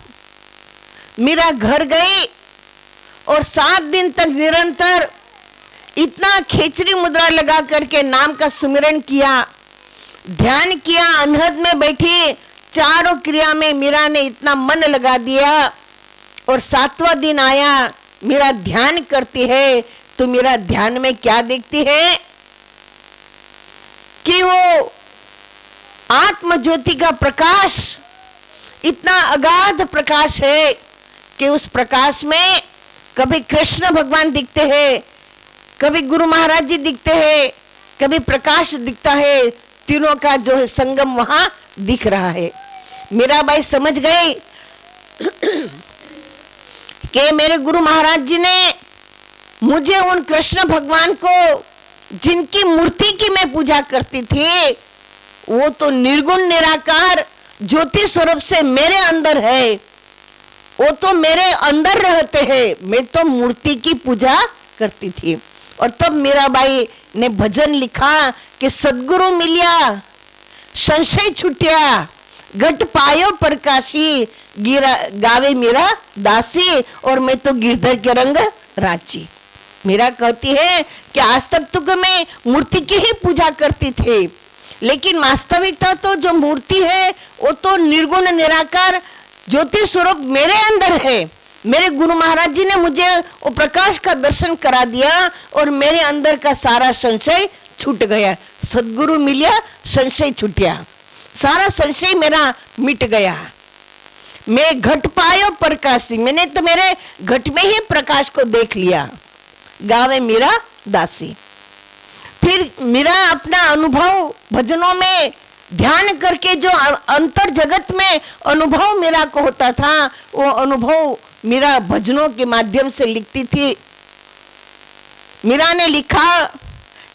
S1: मीरा घर गई और 7 दिन तक निरंतर इतना खेचरी मुद्रा लगा करके नाम का सुमिरन किया, ध्यान किया। अनहद में बैठी 4 क्रिया में मीरा ने इतना मन लगा दिया। और 7वां दिन आया, मीरा ध्यान करती है तो मीरा ध्यान में क्या देखती है कि वो आत्म ज्योति का प्रकाश इतना अगाध प्रकाश है कि उस प्रकाश में कभी कृष्ण भगवान दिखते हैं, कभी गुरु महाराज जी दिखते हैं, कभी प्रकाश दिखता है। तीनों का जो है संगम वहां दिख रहा है। मीराबाई समझ गई कि मेरे गुरु महाराज जी ने मुझे उन कृष्ण भगवान को, जिनकी मूर्ति की मैं पूजा करती थी, वो तो निर्गुण निराकार ज्योति स्वरूप से मेरे अंदर है, वो तो मेरे अंदर रहते हैं, मैं तो मूर्ति की पूजा करती थी। और तब मीराबाई ने भजन लिखा कि सदगुरु मिलिया संशय छुटिया, घट पायो प्रकाशी, गिरा गावे मीरा दासी, और मैं तो गिरधर के रंग राची। मीरा कहती है कि आज तक तो मैं मूर्ति की ही पूजा करती थी, लेकिन वास्तविकता तो जो मूर्ति है वो तो निर्गुण निराकार ज्योति स्वरूप मेरे अंदर है। मेरे गुरु महाराज जी ने मुझे वो प्रकाश का दर्शन करा दिया और मेरे अंदर का सारा संशय छूट गया। सदगुरु मिलिया, संशय छूटिया, सारा संशय मेरा मिट गया। मैं घट पायो प्रकाशी, मैंने तो मेरे घट में ही प्रकाश को देख लिया। गावे मीरा दासी। फिर मेरा अपना अनुभव भजनों में ध्यान करके जो अंतर जगत में अनुभव मेरा को होता था, वो अनुभव मेरा भजनों के माध्यम से लिखती थी। मीरा ने लिखा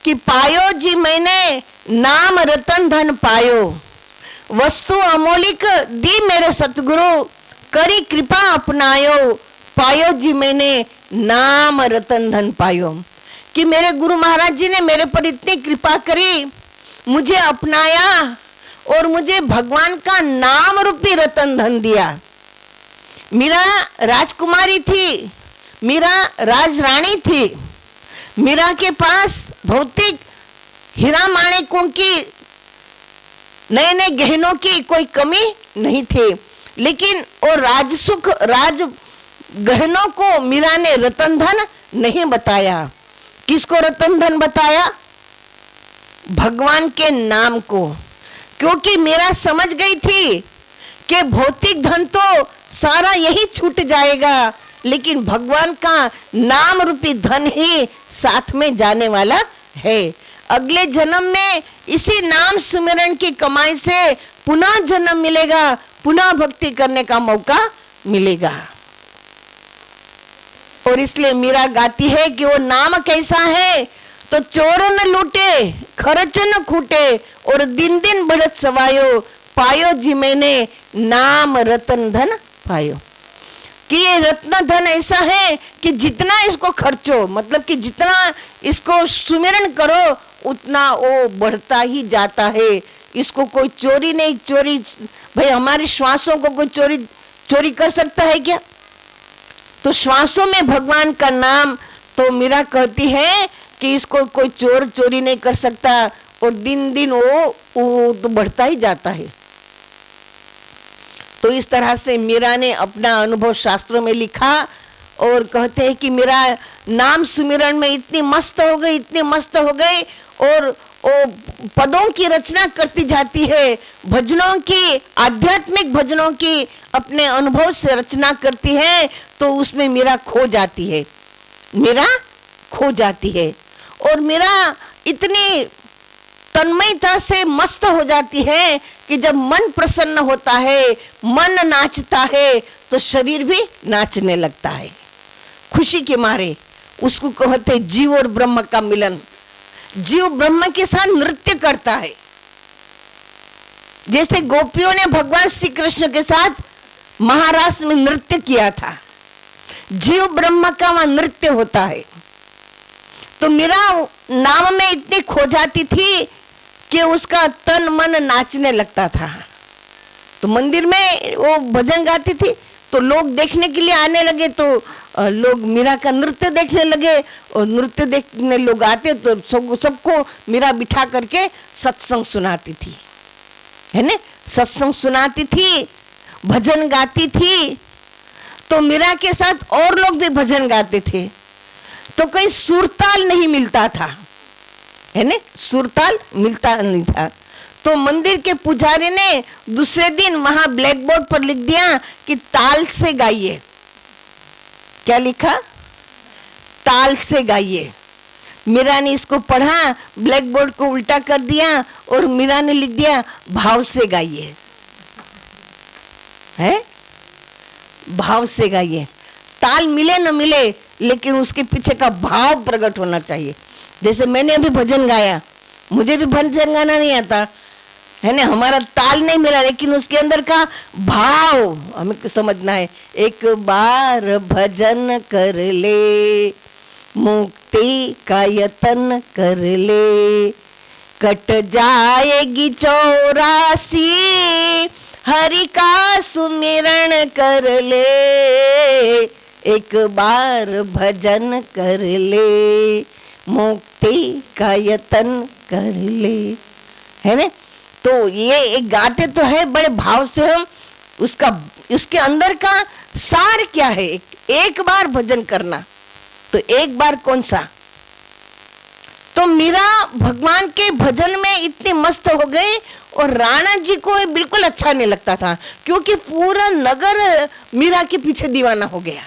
S1: कि पायो जी मैंने नाम रतन धन पायो, वस्तु अमोलिक दी मेरे सतगुरु, करी कृपा अपनायो, पायो जी मैंने नाम रतन धन पायो। कि मेरे गुरु महाराज जी ने मेरे पर इतनी कृपा करी, मुझे अपनाया और मुझे भगवान का नाम रूपी रतन धन दिया। मीरा राजकुमारी थी, मीरा राजरानी थी, मीरा के पास भौतिक हीरा माणिकों की, नए नए गहनों की कोई कमी नहीं थी, लेकिन और राजसुख राज गहनों को मीरा ने रतन धन नहीं बताया। किसको रतन धन बताया? भगवान के नाम को। क्योंकि मीरा समझ गई थी कि भौतिक धन तो सारा यही छूट जाएगा, लेकिन भगवान का नाम रूपी धन ही साथ में जाने वाला है। अगले जन्म में इसी नाम सुमिरन की कमाई से पुनः जन्म मिलेगा, पुनः भक्ति करने का मौका मिलेगा। और इसलिए मीरा गाती है कि वो नाम कैसा है, तो चोर न लूटे, खर्च न खूटे, और दिन दिन बढ़त सवायो, पायो जी मैंने नाम रतन धन पायो। कि ये रत्न धन ऐसा है कि जितना इसको खर्चो, मतलब कि जितना इसको सुमिरन करो उतना वो बढ़ता ही जाता है। इसको कोई चोरी नहीं, चोरी भाई हमारे श्वासों को कोई चोरी कर सकता है क्या? तो श्वासों में भगवान का नाम, तो मीरा कहती है कि इसको कोई चोरी नहीं कर सकता, और दिन दिन वो तो बढ़ता ही जाता है। तो इस तरह से मीरा ने अपना अनुभव शास्त्रों में लिखा और कहते हैं कि मीरा नाम सुमिरन में इतनी मस्त हो गई, इतनी मस्त हो गई, और वो पदों की रचना करती जाती है, भजनों की, आध्यात्मिक भजनों की अपने अनुभव से रचना करती है। तो उसमें मीरा खो जाती है, मीरा खो जाती है, और मीरा इतनी तन्मयता से मस्त हो जाती है कि जब मन प्रसन्न होता है, मन नाचता है, तो शरीर भी नाचने लगता है खुशी के मारे। उसको कहते जीव और ब्रह्म का मिलन। जीव ब्रह्म के साथ नृत्य करता है, जैसे गोपियों ने भगवान श्री कृष्ण के साथ महाराष्ट्र में नृत्य किया था, जीव ब्रह्म का वहां नृत्य होता है। तो मीरा नाम में इतनी खो जाती थी कि उसका तन मन नाचने लगता था। तो मंदिर में वो भजन गाती थी, तो लोग देखने के लिए आने लगे, तो लोग मीरा का नृत्य देखने लगे, और नृत्य देखने लोग आते तो सबको मीरा बिठा करके सत्संग सुनाती थी, है ना, सत्संग सुनाती थी, भजन गाती थी। तो मीरा के साथ और लोग भी भजन गाते थे, तो कोई सुरताल नहीं मिलता था, है ना, सुरताल मिलता नहीं था। तो मंदिर के पुजारी ने दूसरे दिन वहां ब्लैक बोर्ड पर लिख दिया कि ताल से गाइए। क्या लिखा? ताल से गाइए। मीरा ने इसको पढ़ा, ब्लैक बोर्ड को उल्टा कर दिया, और मीरा ने लिख दिया भाव से गाइए, है, भाव से गाइए। ताल मिले न मिले, लेकिन उसके पीछे का भाव प्रकट होना चाहिए। जैसे मैंने अभी भजन गाया, मुझे भी भजन गाना नहीं आता, है ना, हमारा ताल नहीं मिला, लेकिन उसके अंदर का भाव हमें समझना है। एक बार भजन कर ले, मुक्ति का यतन कर ले, कट जाएगी 84, हरि का सुमिरन कर ले। एक बार भजन कर ले, मुक्ति का यतन कर ले, है ना। तो ये एक गाते तो है, बड़े भाव से हम उसके अंदर का सार क्या है? एक बार भजन करना, तो एक बार कौन सा? तो मीरा भगवान के भजन में इतनी मस्त हो गई और राणा जी को बिल्कुल अच्छा नहीं लगता था, क्योंकि पूरा नगर मीरा के पीछे दीवाना हो गया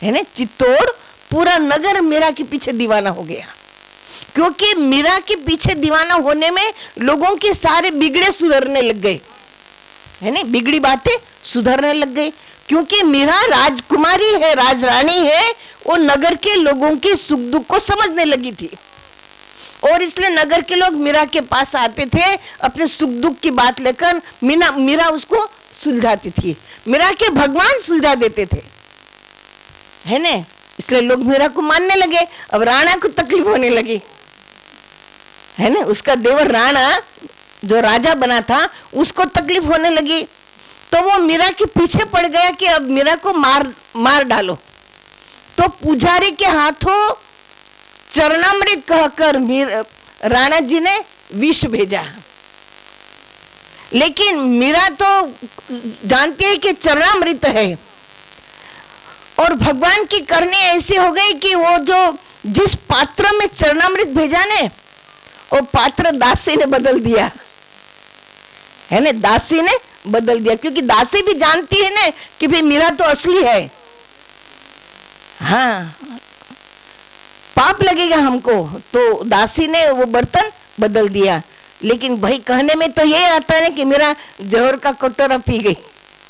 S1: है ना। चित्तौड़ पूरा नगर मीरा के पीछे दीवाना हो गया, क्योंकि मीरा के पीछे दीवाना होने में लोगों के सारे बिगड़े सुधरने लग गए है ना, बिगड़ी बातें सुधरने लग गई, क्योंकि मीरा राजकुमारी है, राजरानी है, वो नगर के लोगों के सुख दुख को समझने लगी थी, और इसलिए नगर के लोग मीरा के पास आते थे अपने सुख दुख की बात लेकर। मीरा उसको सुलझाती थी, मीरा के भगवान सुलझा देते थे है ना, इसलिए लोग मीरा को मानने लगे। अब राणा को तकलीफ होने लगी है ना, उसका देवर राणा जो राजा बना था उसको तकलीफ होने लगी, तो वो मीरा के पीछे पड़ गया कि अब मीरा को मार डालो। तो पुजारी के हाथों चरणामृत कहकर राणा जी ने विष भेजा, लेकिन मीरा तो जानती है कि चरणामृत है, और भगवान की करनी ऐसी हो गई कि वो जो जिस पात्र में चरणामृत भेजा ने, वो पात्र दासी ने बदल दिया है ना, दासी ने बदल दिया, क्योंकि दासी भी जानती है ना कि भाई मीरा तो असली है, हाँ पाप लगेगा हमको, तो दासी ने वो बर्तन बदल दिया। लेकिन भाई कहने में तो ये आता है कि मेरा जहर का कटोरा पी गई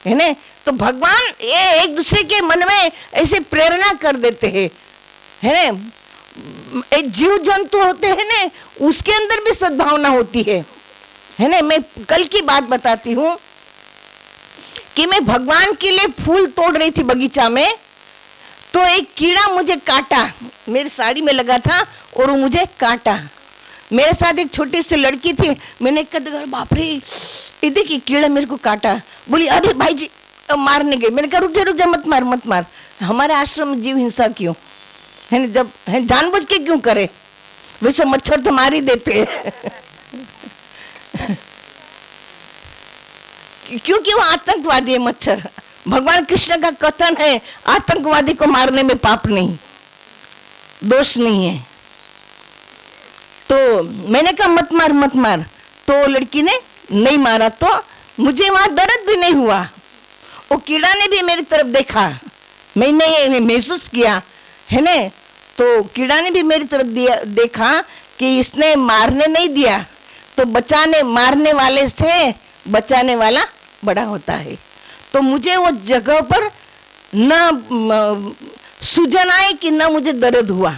S1: है ना, तो भगवान ये एक दूसरे के मन में ऐसे प्रेरणा कर देते हैं है ना। एक जीव जंतु होते हैं ना, उसके अंदर भी सद्भावना होती है ना। मैं कल की बात बताती हूँ कि मैं भगवान के लिए फूल तोड़ रही थी बगीचा में, तो एक कीड़ा मुझे काटा, मेरी साड़ी में लगा था और वो मुझे काटा। मेरे साथ एक छोटी सी लड़की थी, मैंने कहा बाप रे ये देखिए कीड़ा मेरे को काटा, बोली अरे भाई जी मारने गए। मैंने कहा रुक जा मत मार, हमारे आश्रम में जीव हिंसा क्यों है ना, जब है जानबूझ के क्यों करे, वैसे मच्छर तो मार ही देते हैं क्योंकि वो आतंकवादी है मच्छर। भगवान कृष्ण का कथन है आतंकवादी को मारने में पाप नहीं, दोष नहीं है। तो मैंने कहा मत मार, तो लड़की ने नहीं मारा, तो मुझे वहां दर्द भी नहीं हुआ, वो कीड़ा ने भी मेरी तरफ देखा, मैंने महसूस किया है ना, तो कीड़ा ने भी मेरी तरफ देखा कि इसने मारने नहीं दिया, तो बचाने मारने वाले से बचाने वाला बड़ा होता है। तो मुझे वो जगह पर न सूजन आई कि न मुझे दर्द हुआ।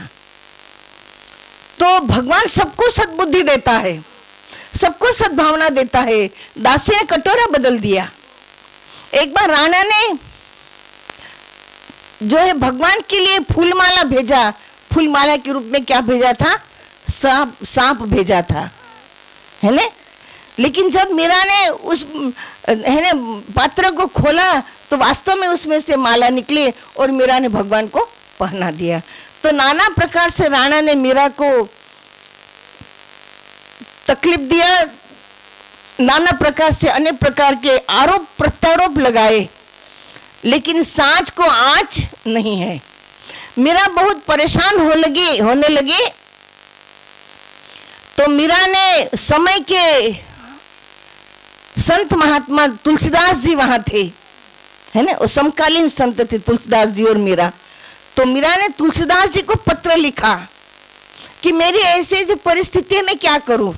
S1: तो भगवान सबको सद्बुद्धि देता है, सबको सद्भावना देता है। दासी ने कटोरा बदल दिया। एक बार राणा ने जो है भगवान के लिए फूलमाला भेजा, फूलमाला के रूप में क्या भेजा था, सांप भेजा था है ना। लेकिन जब मीरा ने उस है ना पात्र को खोला तो वास्तव में उसमें से माला निकली और मीरा ने भगवान को पहना दिया। तो नाना प्रकार से राणा ने मीरा को तकलीफ दिया, नाना प्रकार से अनेक प्रकार के आरोप प्रत्यारोप लगाए, लेकिन सांच को आँच नहीं है। मीरा बहुत परेशान होने लगी। तो मीरा ने समय के संत महात्मा तुलसीदास जी वहां थे है ना, वो समकालीन संत थे तुलसीदास जी और मीरा। तो मीरा ने तुलसीदास जी को पत्र लिखा कि मेरी ऐसी परिस्थिति में क्या करूं।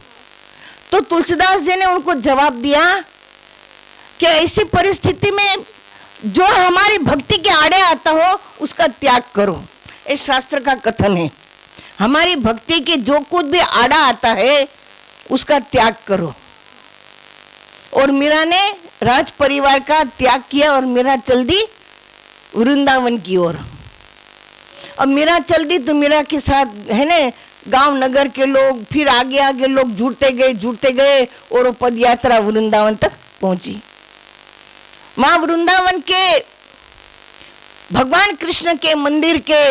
S1: तो तुलसीदास जी ने उनको जवाब दिया कि ऐसी परिस्थिति में जो हमारी भक्ति के आड़े आता हो उसका त्याग करो। इस शास्त्र का कथन है, हमारी भक्ति के जो कुछ भी आड़ा आता है उसका त्याग करो। और मीरा ने राज परिवार का त्याग किया और मीरा चल दी वृंदावन की ओर। अब मीरा चल दी तो मीरा के साथ है ना गांव नगर के लोग, फिर आगे लोग जुड़ते गए और वो पद यात्रा वृंदावन तक पहुंची। वहां वृंदावन के भगवान कृष्ण के मंदिर के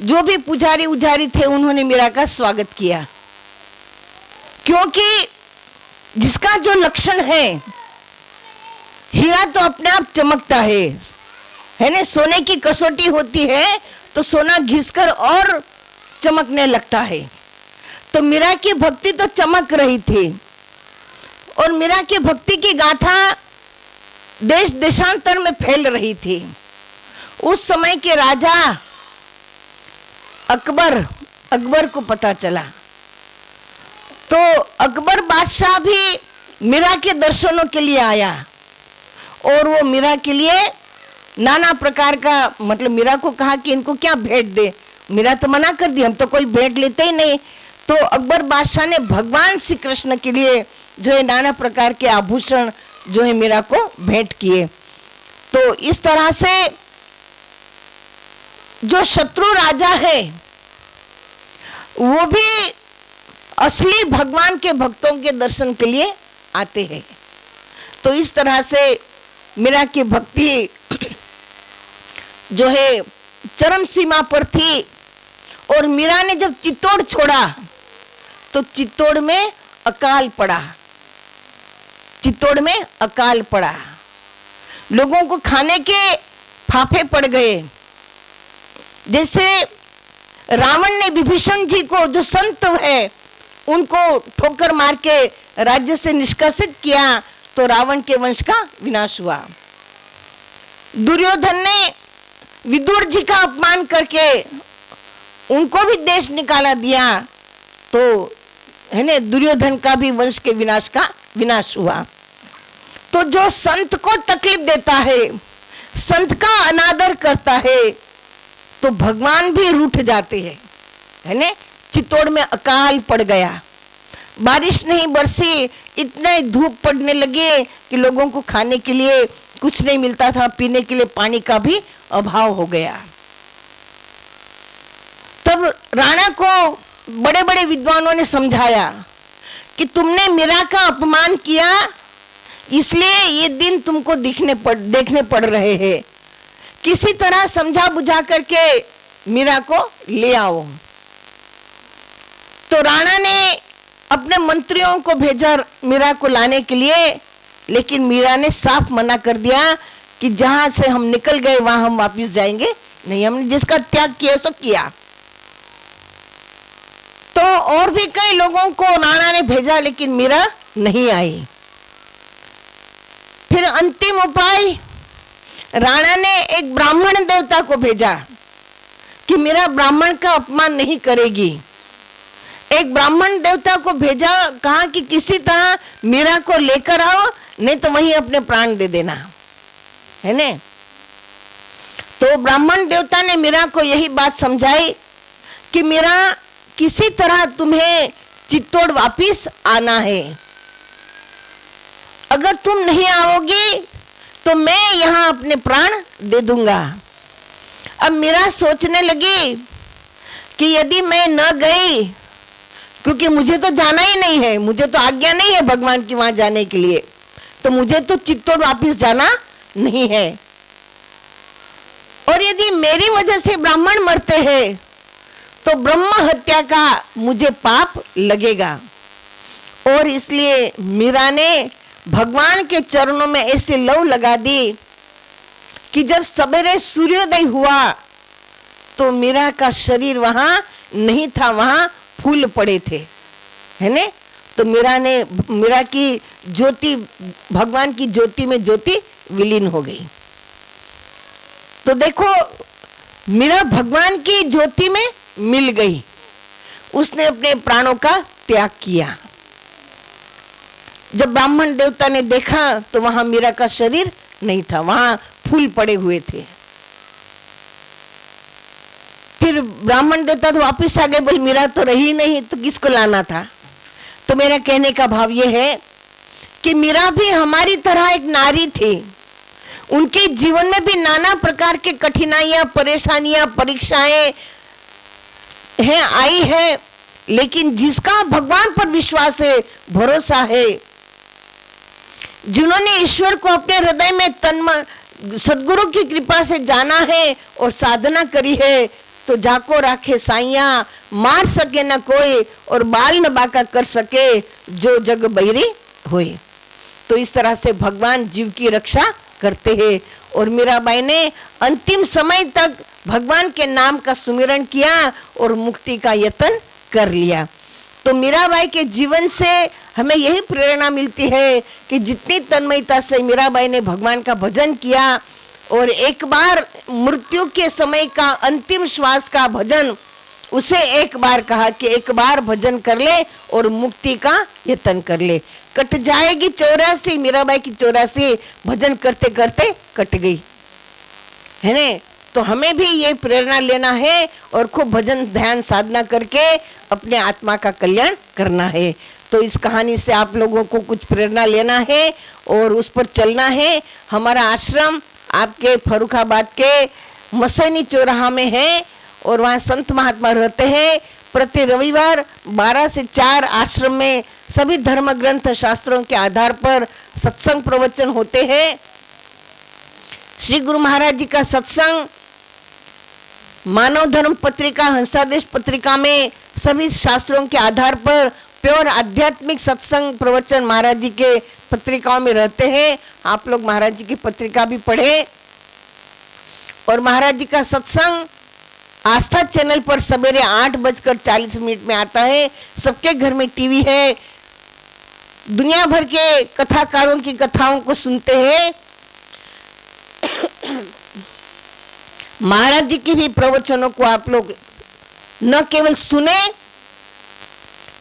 S1: जो भी पुजारी उजारी थे उन्होंने मीरा का स्वागत किया, क्योंकि जिसका जो लक्षण है हीरा तो अपने आप चमकता है ना। सोने की कसौटी होती है तो सोना घिसकर और चमकने लगता है। तो मीरा की भक्ति तो चमक रही थी और मीरा की भक्ति की गाथा देश देशांतर में फैल रही थी। उस समय के राजा अकबर को पता चला तो अकबर बादशाह भी मीरा के दर्शनों के लिए आया और वो मीरा के लिए नाना प्रकार का, मतलब मीरा को कहा कि इनको क्या भेंट दे। मीरा तो मना कर दी, हम तो कोई भेंट लेते ही नहीं। तो अकबर बादशाह ने भगवान श्री कृष्ण के लिए जो है नाना प्रकार के आभूषण जो है मीरा को भेंट किए। तो इस तरह से जो शत्रु राजा है वो भी असली भगवान के भक्तों के दर्शन के लिए आते हैं। तो इस तरह से मीरा की भक्ति जो है चरम सीमा पर थी। और मीरा ने जब चित्तौड़ छोड़ा तो चित्तौड़ में अकाल पड़ा। चित्तौड़ में अकाल पड़ा, लोगों को खाने के फाफे पड़ गए। जैसे रावण ने विभीषण जी को, जो संत है, उनको ठोकर मार के राज्य से निष्कासित किया तो रावण के वंश का विनाश हुआ। दुर्योधन ने विदुर जी का अपमान करके उनको भी देश निकाला दिया तो है ना, दुर्योधन का भी वंश के विनाश का विनाश हुआ। तो जो संत को तकलीफ देता है, संत का अनादर करता है, तो भगवान भी रूठ जाते हैं, है ना। चित्तौड़ में अकाल पड़ गया, बारिश नहीं बरसी, इतने धूप पड़ने लगे कि लोगों को खाने के लिए कुछ नहीं मिलता था, पीने के लिए पानी का भी अभाव हो गया। तब राणा को बड़े बड़े विद्वानों ने समझाया कि तुमने मीरा का अपमान किया, इसलिए ये दिन तुमको देखने पड़ रहे हैं। किसी तरह समझा बुझा करके मीरा को ले आओ। तो राणा ने अपने मंत्रियों को भेजा मीरा को लाने के लिए, लेकिन मीरा ने साफ मना कर दिया कि जहां से हम निकल गए वहां हम वापस जाएंगे नहीं, हमने जिसका त्याग किया सो किया। तो और भी कई लोगों को राणा ने भेजा, लेकिन मीरा नहीं आई। फिर अंतिम उपाय, राणा ने एक ब्राह्मण देवता को भेजा कि मीरा ब्राह्मण का अपमान नहीं करेगी। एक ब्राह्मण देवता को भेजा, कहा कि किसी तरह मीरा को लेकर आओ, नहीं तो वहीं अपने प्राण दे देना, है ने। तो ब्राह्मण देवता ने मीरा को यही बात समझाई कि मीरा, किसी तरह तुम्हें चित्तौड़ वापिस आना है। अगर तुम नहीं आओगी तो मैं यहाँ अपने प्राण दे दूंगा। अब मीरा सोचने लगी कि यदि मैं न गई, क्योंकि मुझे तो जाना ही नहीं है, मुझे तो आज्ञा नहीं है भगवान की वहां जाने के लिए, तो मुझे तो चित्तौड़ वापिस जाना नहीं है। और यदि मेरी वजह से ब्राह्मण मरते हैं तो ब्रह्म हत्या का मुझे पाप लगेगा। और इसलिए मीरा ने भगवान के चरणों में ऐसे लौ लगा दी कि जब सवेरे सूर्योदय हुआ तो मीरा का शरीर वहां नहीं था, वहां फूल पड़े थे, है ने। तो मीरा की ज्योति, भगवान की ज्योति में ज्योति विलीन हो गई। तो देखो, मीरा भगवान की ज्योति में मिल गई, उसने अपने प्राणों का त्याग किया। जब ब्राह्मण देवता ने देखा तो वहां मीरा का शरीर नहीं था, वहां फूल पड़े हुए थे। फिर ब्राह्मण देवता तो वापिस आ गए, बोल मीरा तो रही नहीं, तो किसको लाना था। तो मेरा कहने का भाव यह है कि मीरा भी हमारी तरह एक नारी थी। उनके जीवन में भी नाना प्रकार के कठिनाइयां, परेशानियां, परीक्षाएं हैं, आई है, लेकिन जिसका भगवान पर विश्वास है, भरोसा है, जिन्होंने ईश्वर को अपने हृदय में तन्मय सदगुरु की कृपा से जाना है और साधना करी है, तो जाको राखे साइया, मार सके न कोई और बाल न बाका कर सके जो जग बैरी होए। तो इस तरह से भगवान जीव की रक्षा करते हैं। और मीराबाई ने अंतिम समय तक भगवान के नाम का सुमिरन किया और मुक्ति का यत्न कर लिया। तो मीराबाई के जीवन से हमें यही प्रेरणा मिलती है कि जितनी तन्मयता से मीराबाई ने भगवान का भजन किया और एक बार मृत्यु के समय का अंतिम श्वास का भजन, उसे एक बार कहा कि एक बार भजन कर ले और मुक्ति का यत्न कर ले। कट जाएगी 84, मीराबाई की 84 भजन करते करते कट गई है ने। तो हमें भी ये प्रेरणा लेना है और खूब भजन ध्यान साधना करके अपने आत्मा का कल्याण करना है। तो इस कहानी से आप लोगों को कुछ प्रेरणा लेना है और उस पर चलना है। हमारा आश्रम आपके फर्रुखाबाद के मसैनी चौराहा में है और वहाँ संत महात्मा रहते हैं। प्रति रविवार 12 से 4 आश्रम में सभी धर्म ग्रंथ शास्त्रों के आधार पर सत्संग प्रवचन होते हैं। श्री गुरु महाराज जी का सत्संग मानव धर्म पत्रिका, हंसादेश पत्रिका में सभी शास्त्रों के आधार पर प्योर आध्यात्मिक सत्संग प्रवचन महाराज जी के पत्रिकाओं में रहते हैं। आप लोग महाराज जी की पत्रिका भी पढ़े। और महाराज जी का सत्संग आस्था चैनल पर सवेरे 8:40 में आता है। सबके घर में टीवी है। दुनिया भर के कथाकारों की कथाओं को सुनते हैं। महाराज जी की भी प्रवचनों को आप लोग न केवल सुने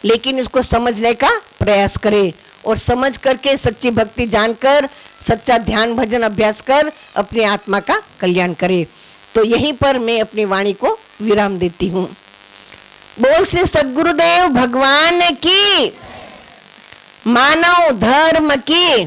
S1: लेकिन इसको समझने का प्रयास करें और समझ करके सच्ची भक्ति जानकर सच्चा ध्यान भजन अभ्यास कर अपनी आत्मा का कल्याण करें। तो यहीं पर मैं अपनी वाणी को विराम देती हूँ। बोल श्री सद्गुरुदेव भगवान की, मानव धर्म की।